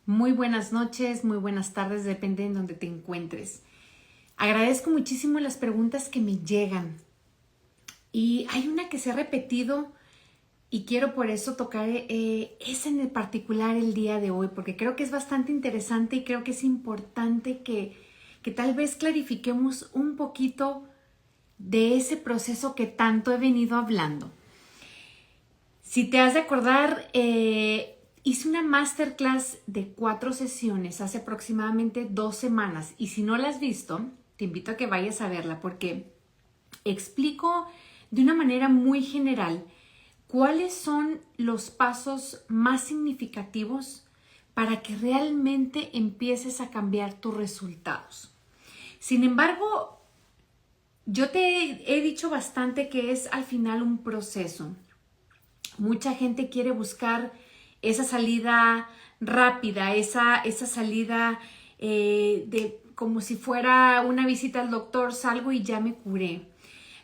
Muy buenas noches, muy buenas tardes, depende de donde te encuentres. Agradezco muchísimo las preguntas que me llegan. Y hay una que se ha repetido y quiero por eso tocar esa en el particular el día de hoy, porque creo que es bastante interesante y creo que es importante que tal vez clarifiquemos un poquito de ese proceso que tanto he venido hablando. Si te has de acordar, hice una masterclass de 4 sesiones hace aproximadamente 2 semanas y si no la has visto, te invito a que vayas a verla porque explico de una manera muy general cuáles son los pasos más significativos para que realmente empieces a cambiar tus resultados. Sin embargo, yo te he dicho bastante que es al final un proceso. Mucha gente quiere buscar esa salida rápida, esa salida de como si fuera una visita al doctor, salgo y ya me curé.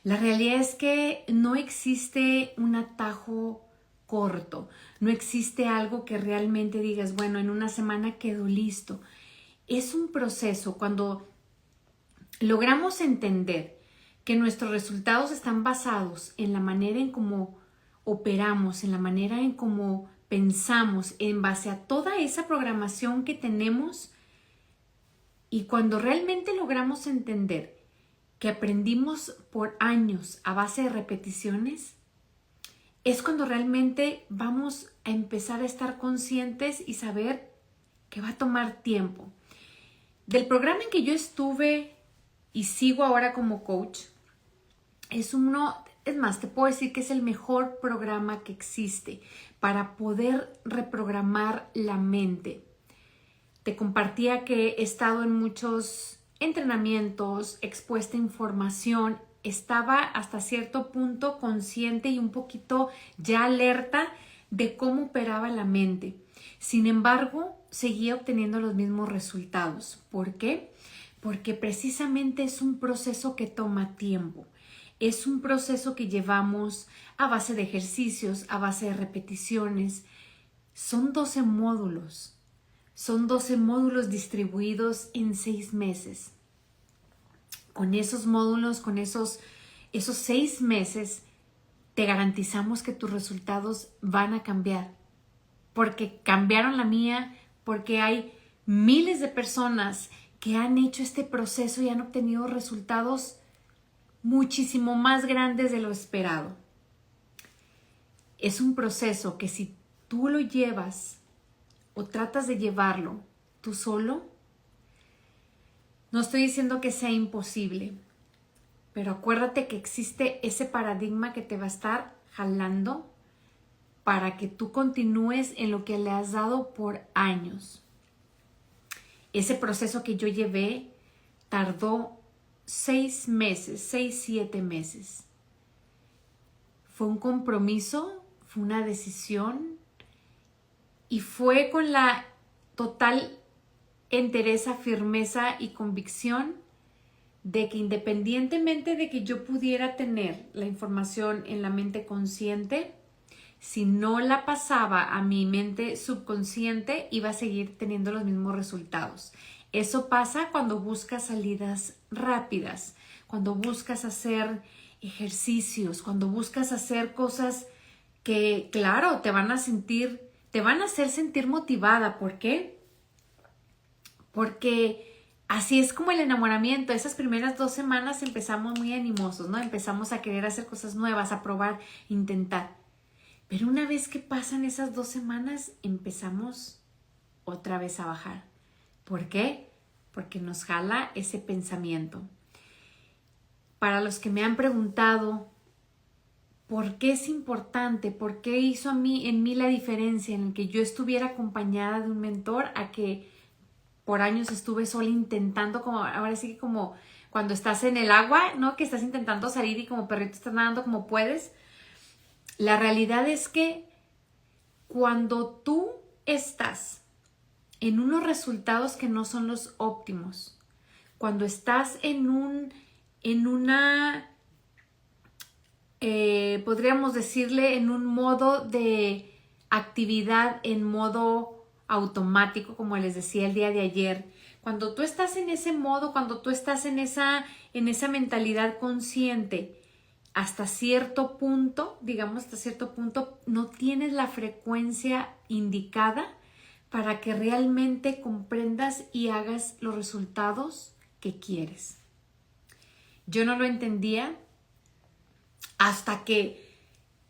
La realidad es que no existe un atajo corto, no existe algo que realmente digas, bueno, en una semana quedo listo. Es un proceso. Cuando logramos entender que nuestros resultados están basados en la manera en cómo operamos, en la manera en cómo pensamos, en base a toda esa programación que tenemos, y cuando realmente logramos entender que aprendimos por años a base de repeticiones, es cuando realmente vamos a empezar a estar conscientes y saber que va a tomar tiempo. Del programa en que yo estuve y sigo ahora como coach, es más, te puedo decir que es el mejor programa que existe para poder reprogramar la mente. Te compartía que he estado en muchos entrenamientos, expuesta a información, estaba hasta cierto punto consciente y un poquito ya alerta de cómo operaba la mente. Sin embargo, seguía obteniendo los mismos resultados. ¿Por qué? Porque precisamente es un proceso que toma tiempo. Es un proceso que llevamos a base de ejercicios, a base de repeticiones. Son 12 módulos. Son 12 módulos distribuidos en 6 meses. Con esos módulos, con esos 6 meses, te garantizamos que tus resultados van a cambiar. Porque cambiaron la mía, porque hay miles de personas que han hecho este proceso y han obtenido resultados muchísimo más grandes de lo esperado. Es un proceso que si tú lo llevas o tratas de llevarlo tú solo, no estoy diciendo que sea imposible, pero acuérdate que existe ese paradigma que te va a estar jalando para que tú continúes en lo que le has dado por años. Ese proceso que yo llevé tardó 6 meses, 6, 7 meses. Fue un compromiso, fue una decisión y fue con la total entereza, firmeza y convicción de que independientemente de que yo pudiera tener la información en la mente consciente, si no la pasaba a mi mente subconsciente, iba a seguir teniendo los mismos resultados. Eso pasa cuando buscas salidas rápidas, cuando buscas hacer ejercicios, cuando buscas hacer cosas que, claro, te van a hacer sentir motivada. ¿Por qué? Porque así es como el enamoramiento. Esas primeras 2 semanas empezamos muy animosos, ¿no? Empezamos a querer hacer cosas nuevas, a probar, intentar. Pero una vez que pasan esas 2 semanas, empezamos otra vez a bajar. ¿Por qué? Porque nos jala ese pensamiento. Para los que me han preguntado por qué es importante, por qué hizo en mí la diferencia en el que yo estuviera acompañada de un mentor a que por años estuve sola intentando, como ahora sí que como cuando estás en el agua, ¿no? Que estás intentando salir y como perrito estás nadando como puedes. La realidad es que cuando tú estás en unos resultados que no son los óptimos, cuando estás podríamos decirle, en un modo de actividad, en modo automático, como les decía el día de ayer. Cuando tú estás en ese modo, cuando tú estás en esa mentalidad consciente, hasta cierto punto, digamos hasta cierto punto, no tienes la frecuencia indicada para que realmente comprendas y hagas los resultados que quieres. Yo no lo entendía hasta que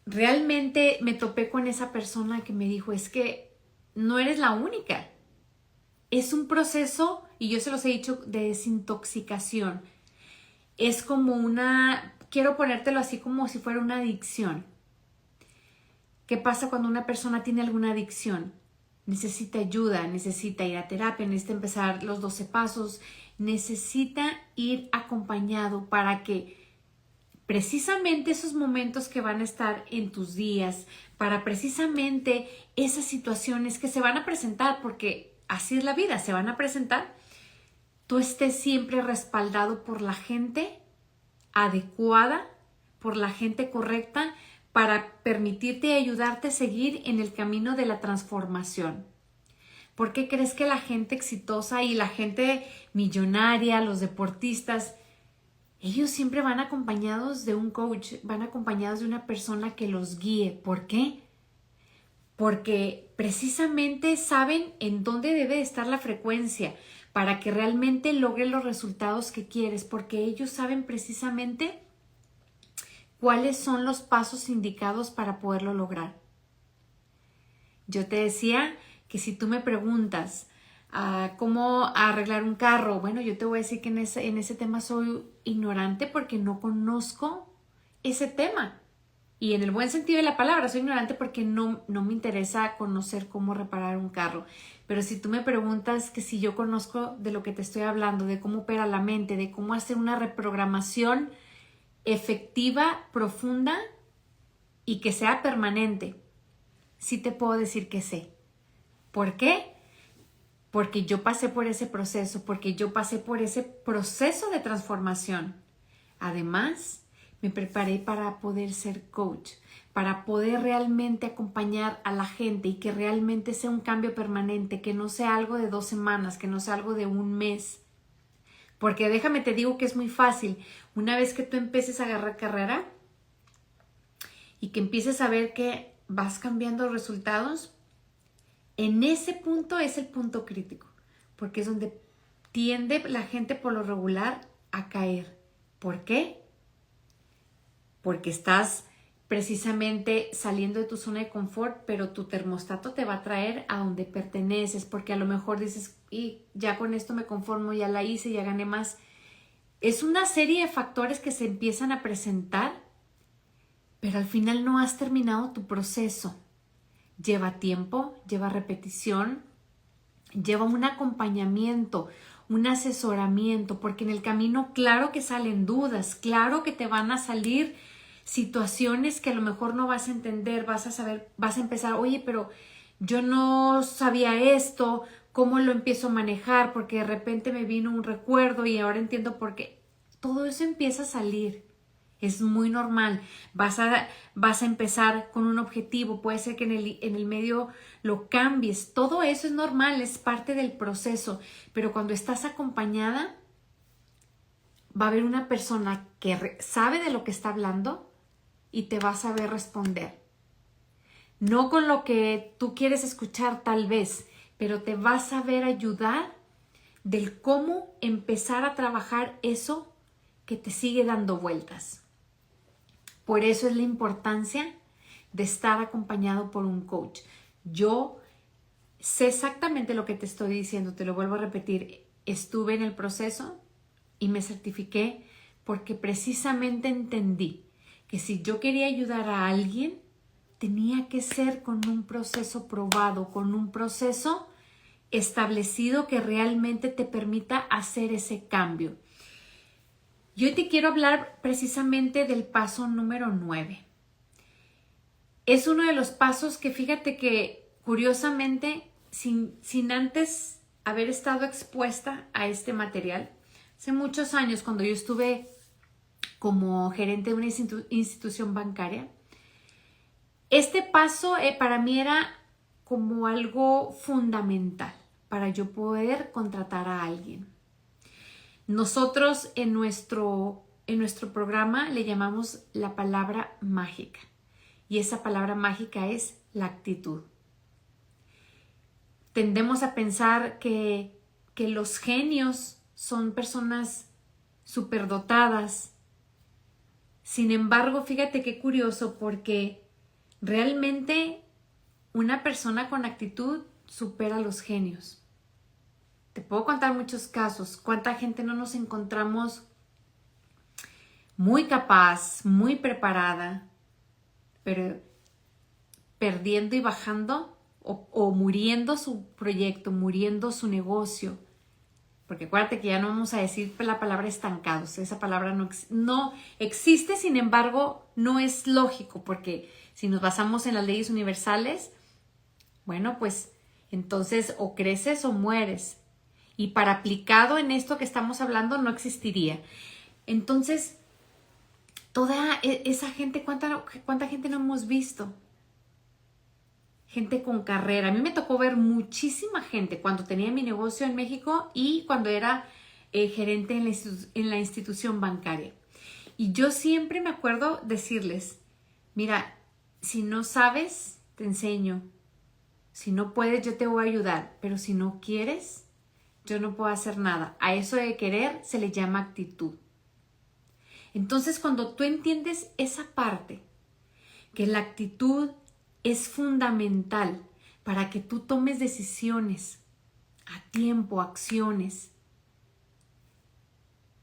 realmente me topé con esa persona que me dijo, es que no eres la única. Es un proceso, y yo se los he dicho, de desintoxicación. Es como quiero ponértelo así como si fuera una adicción. ¿Qué pasa cuando una persona tiene alguna adicción? Necesita ayuda, necesita ir a terapia, necesita empezar los 12 pasos, necesita ir acompañado para que precisamente esos momentos que van a estar en tus días, para precisamente esas situaciones que se van a presentar, porque así es la vida, se van a presentar, tú estés siempre respaldado por la gente adecuada, por la gente correcta, para permitirte y ayudarte a seguir en el camino de la transformación. ¿Por qué crees que la gente exitosa y la gente millonaria, los deportistas, ellos siempre van acompañados de un coach, van acompañados de una persona que los guíe? ¿Por qué? Porque precisamente saben en dónde debe estar la frecuencia para que realmente logres los resultados que quieres, porque ellos saben precisamente cuáles son los pasos indicados para poderlo lograr. Yo te decía que si tú me preguntas cómo arreglar un carro, bueno, yo te voy a decir que en ese tema soy ignorante porque no conozco ese tema. Y en el buen sentido de la palabra, soy ignorante porque no me interesa conocer cómo reparar un carro. Pero si tú me preguntas que si yo conozco de lo que te estoy hablando, de cómo opera la mente, de cómo hacer una reprogramación efectiva, profunda y que sea permanente, sí te puedo decir que sé. ¿Por qué? Porque yo pasé por ese proceso, porque yo pasé por ese proceso de transformación. Además, me preparé para poder ser coach, para poder realmente acompañar a la gente y que realmente sea un cambio permanente, que no sea algo de 2 semanas, que no sea algo de un mes. Porque déjame te digo que es muy fácil. Una vez que tú empieces a agarrar carrera y que empieces a ver que vas cambiando resultados, en ese punto es el punto crítico, porque es donde tiende la gente por lo regular a caer. ¿Por qué? Porque estás precisamente saliendo de tu zona de confort, pero tu termostato te va a traer a donde perteneces, porque a lo mejor dices, y ya con esto me conformo, ya la hice, ya gané más. Es una serie de factores que se empiezan a presentar, pero al final no has terminado tu proceso. Lleva tiempo, lleva repetición, lleva un acompañamiento, un asesoramiento, porque en el camino claro que salen dudas, claro que te van a salir situaciones que a lo mejor no vas a entender, vas a empezar, oye, pero yo no sabía esto, ¿cómo lo empiezo a manejar? Porque de repente me vino un recuerdo y ahora entiendo por qué. Todo eso empieza a salir. Es muy normal. Vas a empezar con un objetivo. Puede ser que en el medio lo cambies. Todo eso es normal, es parte del proceso. Pero cuando estás acompañada, va a haber una persona que sabe de lo que está hablando y te va a saber responder. No con lo que tú quieres escuchar tal vez, pero te va a saber ayudar del cómo empezar a trabajar eso que te sigue dando vueltas. Por eso es la importancia de estar acompañado por un coach. Yo sé exactamente lo que te estoy diciendo, te lo vuelvo a repetir. Estuve en el proceso y me certifiqué porque precisamente entendí que si yo quería ayudar a alguien, tenía que ser con un proceso probado, con un proceso establecido que realmente te permita hacer ese cambio. Y hoy te quiero hablar precisamente del paso número 9. Es uno de los pasos que fíjate que curiosamente, sin antes haber estado expuesta a este material, hace muchos años cuando yo estuve como gerente de una institución bancaria, este paso para mí era como algo fundamental para yo poder contratar a alguien. Nosotros en nuestro programa le llamamos la palabra mágica, y esa palabra mágica es la actitud. Tendemos a pensar que los genios son personas superdotadas. Sin embargo, fíjate qué curioso, porque realmente una persona con actitud supera a los genios. Te puedo contar muchos casos. ¿Cuánta gente no nos encontramos muy capaz, muy preparada, pero perdiendo y bajando o muriendo su proyecto, muriendo su negocio? Porque acuérdate que ya no vamos a decir la palabra estancados. Esa palabra no existe, sin embargo, no es lógico, porque si nos basamos en las leyes universales, bueno, pues entonces o creces o mueres. Y para aplicado en esto que estamos hablando no existiría. Entonces, toda esa gente, ¿cuánta gente no hemos visto? Gente con carrera. A mí me tocó ver muchísima gente cuando tenía mi negocio en México y cuando era gerente en la institución bancaria. Y yo siempre me acuerdo decirles, mira, si no sabes, te enseño. Si no puedes, yo te voy a ayudar. Pero si no quieres, yo no puedo hacer nada. A eso de querer se le llama actitud. Entonces, cuando tú entiendes esa parte, que la actitud es fundamental para que tú tomes decisiones a tiempo, acciones,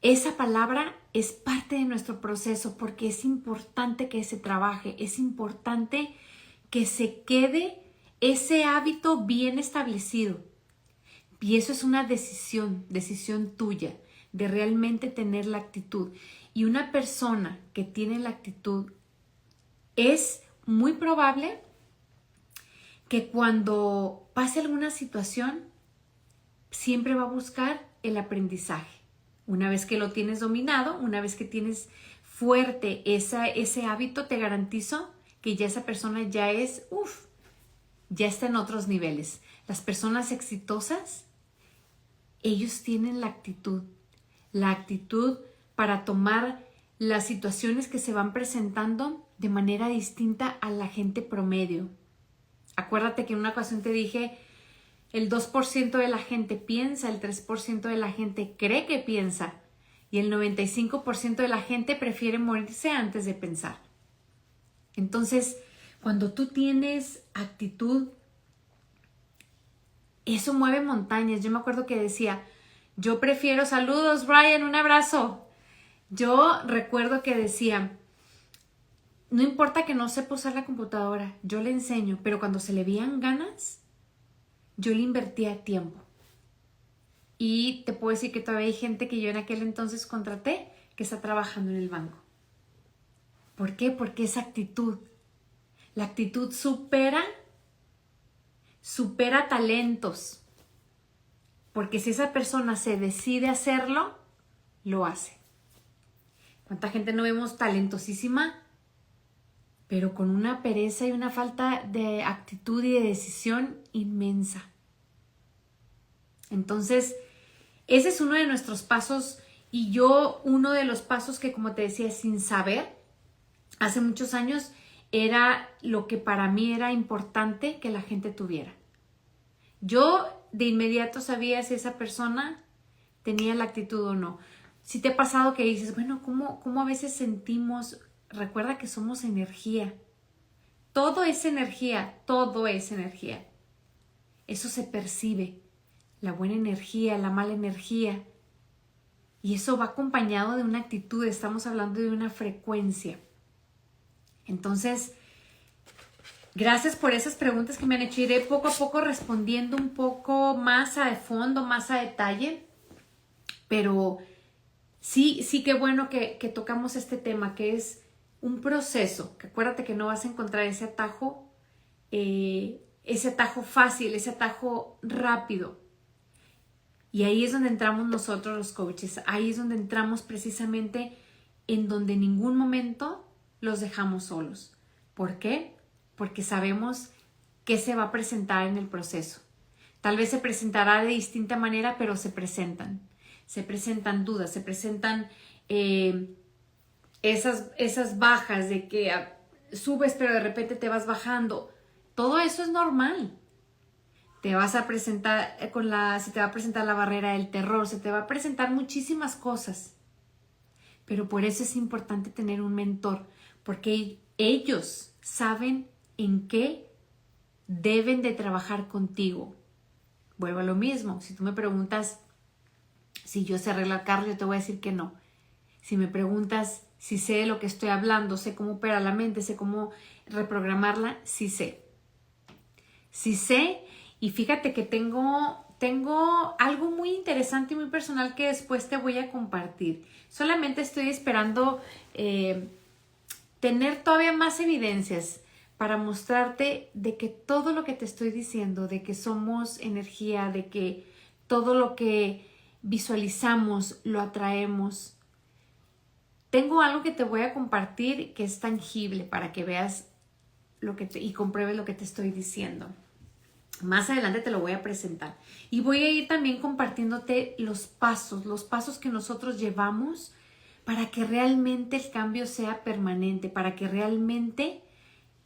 esa palabra es parte de nuestro proceso, porque es importante que se trabaje, es importante que se quede ese hábito bien establecido. Y eso es una decisión tuya, de realmente tener la actitud. Y una persona que tiene la actitud es muy probable que cuando pase alguna situación siempre va a buscar el aprendizaje. Una vez que lo tienes dominado, una vez que tienes fuerte ese hábito, te garantizo que ya esa persona ya está en otros niveles. Las personas exitosas, ellos tienen la actitud para tomar las situaciones que se van presentando de manera distinta a la gente promedio. Acuérdate que en una ocasión te dije, el 2% de la gente piensa, el 3% de la gente cree que piensa y el 95% de la gente prefiere morirse antes de pensar. Entonces, cuando tú tienes actitud, eso mueve montañas. Yo me acuerdo que decía, yo prefiero, saludos Brian, un abrazo. Yo recuerdo que decía, no importa que no sepa usar la computadora, yo le enseño, pero cuando se le veían ganas, yo le invertía tiempo. Y te puedo decir que todavía hay gente que yo en aquel entonces contraté que está trabajando en el banco. ¿Por qué? Porque esa actitud. La actitud supera talentos. Porque si esa persona se decide hacerlo, lo hace. ¿Cuánta gente no vemos talentosísima, pero con una pereza y una falta de actitud y de decisión inmensa? Entonces, ese es uno de nuestros pasos, y uno de los pasos que, como te decía, sin saber, hace muchos años, era lo que para mí era importante que la gente tuviera. Yo de inmediato sabía si esa persona tenía la actitud o no. Si te ha pasado que dices, bueno, ¿cómo a veces sentimos? Recuerda que somos energía. Todo es energía, todo es energía. Eso se percibe, la buena energía, la mala energía. Y eso va acompañado de una actitud, estamos hablando de una frecuencia. Entonces, gracias por esas preguntas que me han hecho. Iré poco a poco respondiendo un poco más a fondo, más a detalle. Pero sí, qué bueno que tocamos este tema, que es un proceso. Que acuérdate que no vas a encontrar ese atajo fácil, ese atajo rápido. Y ahí es donde entramos nosotros los coaches. Ahí es donde entramos precisamente en donde en ningún momento los dejamos solos. ¿Por qué? Porque sabemos qué se va a presentar en el proceso. Tal vez se presentará de distinta manera, pero se presentan. Se presentan dudas, se presentan esas bajas de que subes pero de repente te vas bajando. Todo eso es normal. Te vas a presentar se te va a presentar la barrera del terror, se te va a presentar muchísimas cosas. Pero por eso es importante tener un mentor, porque ellos saben en qué deben de trabajar contigo. Vuelvo a lo mismo. Si tú me preguntas si yo sé arreglar carros, yo te voy a decir que no. Si me preguntas si sé de lo que estoy hablando, sé cómo opera la mente, sé cómo reprogramarla, sí sé. Sí sé, y fíjate que tengo algo muy interesante y muy personal que después te voy a compartir. Solamente estoy esperando tener todavía más evidencias para mostrarte de que todo lo que te estoy diciendo, de que somos energía, de que todo lo que visualizamos lo atraemos. Tengo algo que te voy a compartir que es tangible para que veas y compruebes lo que te estoy diciendo. Más adelante te lo voy a presentar. Y voy a ir también compartiéndote los pasos que nosotros llevamos para que realmente el cambio sea permanente, para que realmente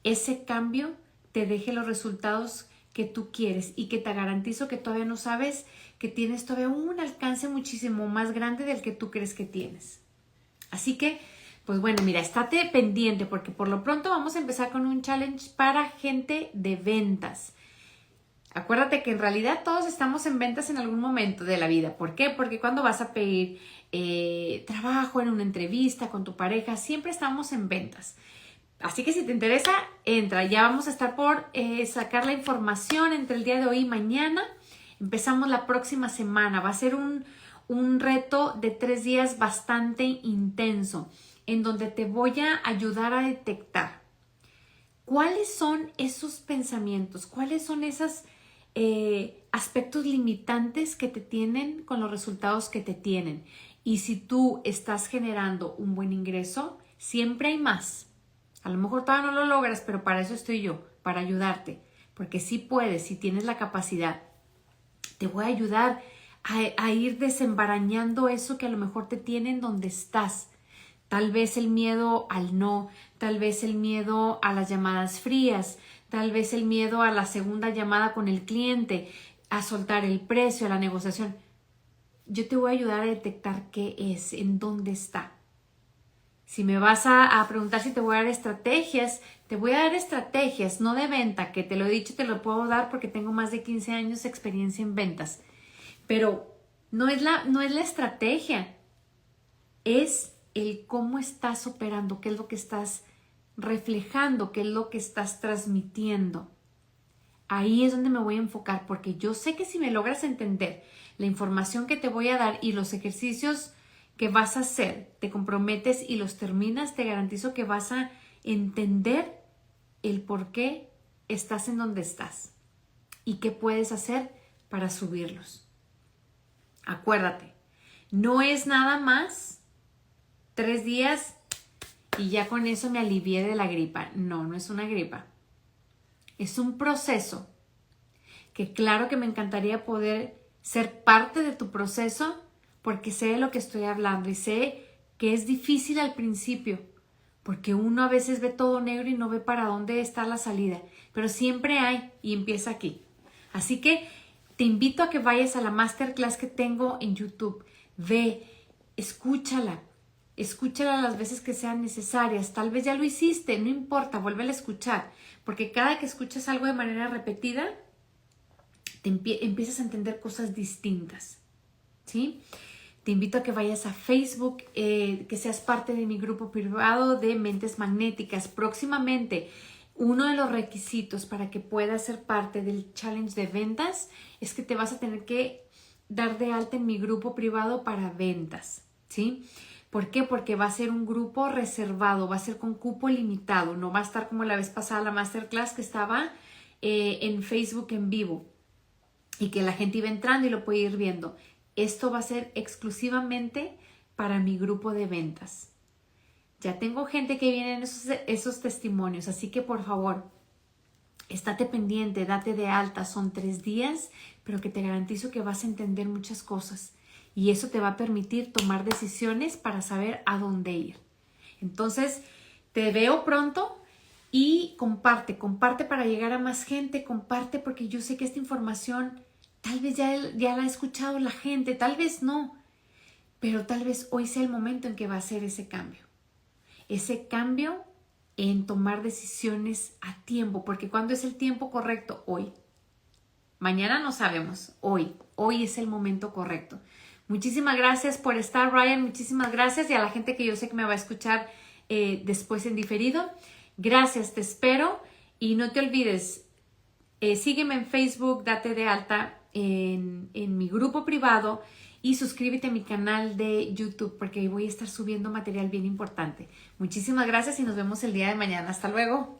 ese cambio te deje los resultados que tú quieres y que te garantizo que todavía no sabes que tienes todavía un alcance muchísimo más grande del que tú crees que tienes. Así que, pues bueno, mira, estate pendiente porque por lo pronto vamos a empezar con un challenge para gente de ventas. Acuérdate que en realidad todos estamos en ventas en algún momento de la vida. ¿Por qué? Porque cuando vas a pedir trabajo en una entrevista con tu pareja, siempre estamos en ventas. Así que si te interesa, entra. Ya vamos a estar por sacar la información entre el día de hoy y mañana. Empezamos la próxima semana. Va a ser un reto de 3 días bastante intenso, en donde te voy a ayudar a detectar cuáles son esos pensamientos, cuáles son esos aspectos limitantes que te tienen con los resultados que te tienen. Y si tú estás generando un buen ingreso, siempre hay más. A lo mejor todavía no lo logras, pero para eso estoy yo, para ayudarte. Porque sí puedes, si tienes la capacidad. Te voy a ayudar a ir desembarañando eso que a lo mejor te tiene en donde estás. Tal vez el miedo al no, tal vez el miedo a las llamadas frías, tal vez el miedo a la segunda llamada con el cliente, a soltar el precio, a la negociación. Yo te voy a ayudar a detectar qué es, en dónde está. Si me vas a preguntar si te voy a dar estrategias, te voy a dar estrategias, no de venta, que te lo he dicho, te lo puedo dar porque tengo más de 15 años de experiencia en ventas. Pero no es la estrategia, es el cómo estás operando, qué es lo que estás reflejando, qué es lo que estás transmitiendo. Ahí es donde me voy a enfocar, porque yo sé que si me logras entender la información que te voy a dar y los ejercicios que vas a hacer, te comprometes y los terminas, te garantizo que vas a entender el por qué estás en donde estás y qué puedes hacer para subirlos. Acuérdate, no es nada más 3 días y ya con eso me alivié de la gripa. No, no es una gripa. Es un proceso que claro que me encantaría poder ser parte de tu proceso porque sé de lo que estoy hablando y sé que es difícil al principio porque uno a veces ve todo negro y no ve para dónde está la salida, pero siempre hay y empieza aquí. Así que te invito a que vayas a la masterclass que tengo en YouTube. Ve, escúchala las veces que sean necesarias. Tal vez ya lo hiciste, no importa, vuélvela a escuchar, porque cada que escuchas algo de manera repetida, empiezas a entender cosas distintas, ¿sí? Te invito a que vayas a Facebook, que seas parte de mi grupo privado de Mentes Magnéticas. Próximamente, uno de los requisitos para que puedas ser parte del challenge de ventas es que te vas a tener que dar de alta en mi grupo privado para ventas, ¿sí? ¿Por qué? Porque va a ser un grupo reservado, va a ser con cupo limitado, no va a estar como la vez pasada la masterclass que estaba en Facebook en vivo y que la gente iba entrando y lo puede ir viendo. Esto va a ser exclusivamente para mi grupo de ventas. Ya tengo gente que viene en esos testimonios, así que por favor, estate pendiente, date de alta, son 3 días, pero que te garantizo que vas a entender muchas cosas y eso te va a permitir tomar decisiones para saber a dónde ir. Entonces, te veo pronto y comparte para llegar a más gente, comparte porque yo sé que esta información tal vez ya la ha escuchado la gente, tal vez no, pero tal vez hoy sea el momento en que va a hacer ese cambio en tomar decisiones a tiempo, porque ¿cuándo es el tiempo correcto? Hoy. Mañana no sabemos, hoy es el momento correcto. Muchísimas gracias por estar, Ryan, muchísimas gracias y a la gente que yo sé que me va a escuchar después en diferido. Gracias, te espero y no te olvides, sígueme en Facebook, date de alta en mi grupo privado y suscríbete a mi canal de YouTube porque ahí voy a estar subiendo material bien importante. Muchísimas gracias y nos vemos el día de mañana. Hasta luego.